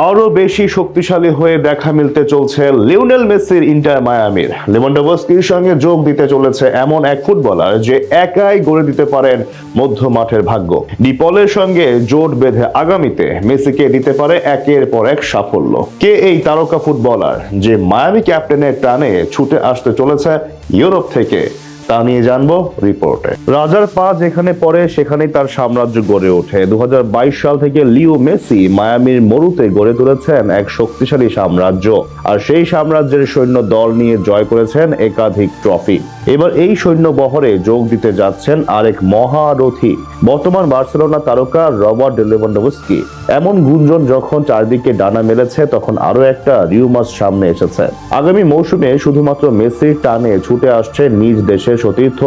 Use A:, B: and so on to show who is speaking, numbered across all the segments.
A: আরো বেশি শক্তিশালী হয়ে দেখা মিলতে চলছে লিওনেল মেসির ইন্টার মায়ামির। লেভানডোভস্কির সঙ্গে যোগ দিতে চলেছে এমন এক ফুটবলার যে একাই গড়ে দিতে পারেন মধ্য মাঠের ভাগ্য। ডিপলের সঙ্গে জোট বেঁধে আগামীতে মেসিকে দিতে পারে একের পর এক সাফল্য। কে এই তারকা ফুটবলার যে মায়ামি ক্যাপ্টেনের টানে ছুটে আসতে চলেছে ইউরোপ থেকে, তা নিয়ে জানবো রিপোর্টে। রাজার পা যেখানে পড়ে সেখানেই তার সাম্রাজ্য গড়ে ওঠে। 2022 সাল থেকে লিও মেসি মায়ামির মরুতে গড়ে তুলেছেন এক শক্তিশালী সাম্রাজ্য, আর সেই সাম্রাজ্যের সৈন্য দল নিয়ে জয় করেছেন একাধিক ট্রফি। এবার এই সৈন্য বহরে যোগ দিতে যাচ্ছেন আরেক মহারথী, বর্তমান বার্সেলোনা তারকা রবার্ট লেভানডোভস্কি। এমন গুঞ্জন যখন চারদিকে ডানা মেলেছে, তখন আরো একটা রিউমার্স সামনে এসেছে। আগামী মৌসুমে শুধুমাত্র মেসির টানে ছুটে আসছে নিজ দেশের সতীর্থ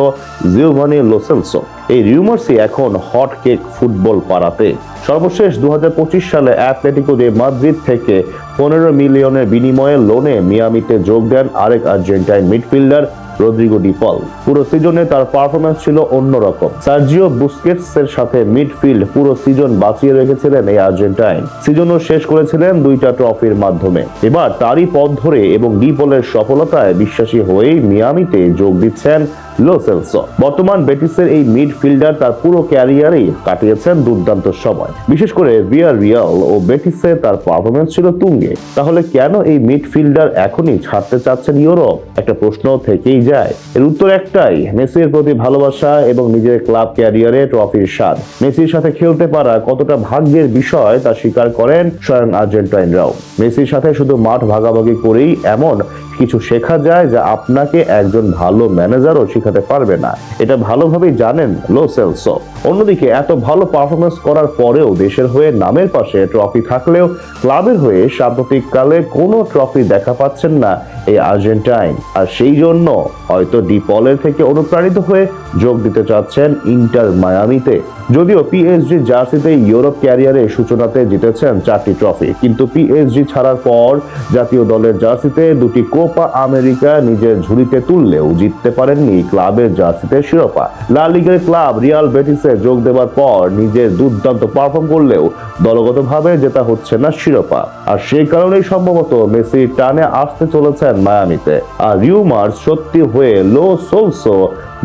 A: জিওভানি লো সেলসো। এই রিউমার্সই এখন হট কেক ফুটবল পাড়াতে। সর্বশেষ 2025 সালে অ্যাটলেটিকো দে মাদ্রিদ থেকে 15 মিলিয়নের বিনিময়ে লোনে মিয়ামিতে যোগ দেন আরেক আর্জেন্টাইন মিডফিল্ডার রদ্রিগো ডি পল। পুরো সিজনে তার পারফরম্যান্স ছিল অন্যরকম। সার্জিও বুস্কেটসের সাথে মিডফিল্ড পুরো সিজন বাঁচিয়ে রেখেছিলেন এই আর্জেন্টাইন। সিজনও শেষ করেছিলেন 2টা ট্রফির মাধ্যমে। এবার তারই পথ ধরে এবং ডি পলের সফলতায় বিশ্বাসী হয়েই মিয়ামিতে যোগ দিচ্ছেন লো সেলসো। বর্তমান বেটিসের এই মিডফিল্ডার তার পুরো ক্যারিয়ারেই কাটিয়েছেন দুর্দান্ত সময়। বিশেষ করে ভিয়ারিয়াল ও বেটিসে তার পারফরম্যান্স ছিল তুঙ্গে। তাহলে কেন এই মিডফিল্ডার এখনই ছাড়তে চাচ্ছেন ইউরোপ? একটা প্রশ্ন থেকেই যায়। এর উত্তর একটাই, মেসির প্রতি ভালোবাসা এবং নিজের ক্লাব ক্যারিয়ারে ট্রফির স্বাদ। মেসির সাথে খেলতে পারা কতটা ভাগ্যের বিষয় তা স্বীকার করেন স্বয়ং আর্জেন্টাইনরাও। মেসির সাথে শুধু মাঠ ভাগাভাগি করেই এমন কিছু শেখা যায় যা আপনাকে একজন ভালো ম্যানেজারও শিখাতে পারবে না, এটা ভালোভাবেই জানেন লো সেলসো। অন্যদিকে এত ভালো পারফরমেন্স করার পরেও দেশের হয়ে নামের পাশে ট্রফি থাকলেও ক্লাবের হয়ে সাম্প্রতিককালে কোনো ট্রফি দেখা পাচ্ছেন না এই আর্জেন্টাইন। আর সেই জন্য হয়তো ডি পলের থেকে অনুপ্রাণিত হয়ে যোগ দিতে চাচ্ছেন ইন্টার মায়ামিতে। যদিও পিএসজি জার্সিতে ইউরোপ ক্যারিয়ারে সূচনাতে জিতেছেন 4টি ট্রফি, কিন্তু পিএসজি ছাড়ার পর জাতীয় দলের জার্সিতে 2টি কোপা আমেরিকা নিজের ঝুলিতে তুললেও জিততে পারেননি ক্লাবের জার্সিতে শিরোপা। লা লিগার ক্লাব রিয়াল বেটিসে যোগ দেওয়ার পর নিজের দুর্দান্ত পারফর্ম করলেও দলগতভাবে জেতা হচ্ছে না শিরোপা। আর সেই কারণেই সম্ভবত মেসি টানে আসতে চলেছেন মায়ামিতে। আর রিউমার্স সত্যি হয়ে লো সেলসো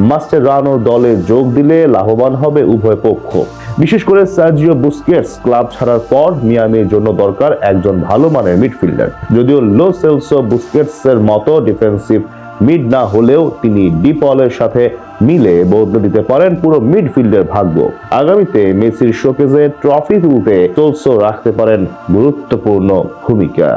A: মাস্টেরানোর দলে যোগ দিলে লাভবান হবে উভয় পক্ষ। বিশেষ করে সার্জিও বুস্কেটস ক্লাব ছাড়ার পর মিয়ামির জন্য দরকার একজন ভালো মানের মিডফিল্ডার। যদিও লো সেলসো বুস্কেটসের মতো ডিফেন্সিভ মিড না হলেও তিনি ডি পলের সাথে মিলে বদলে দিতে পারেন পুরো মিডফিল্ডের ভাগ্য। আগামীতে মেসির শোকেজে ট্রফি তুলতে সেলসো রাখতে পারেন গুরুত্বপূর্ণ ভূমিকা।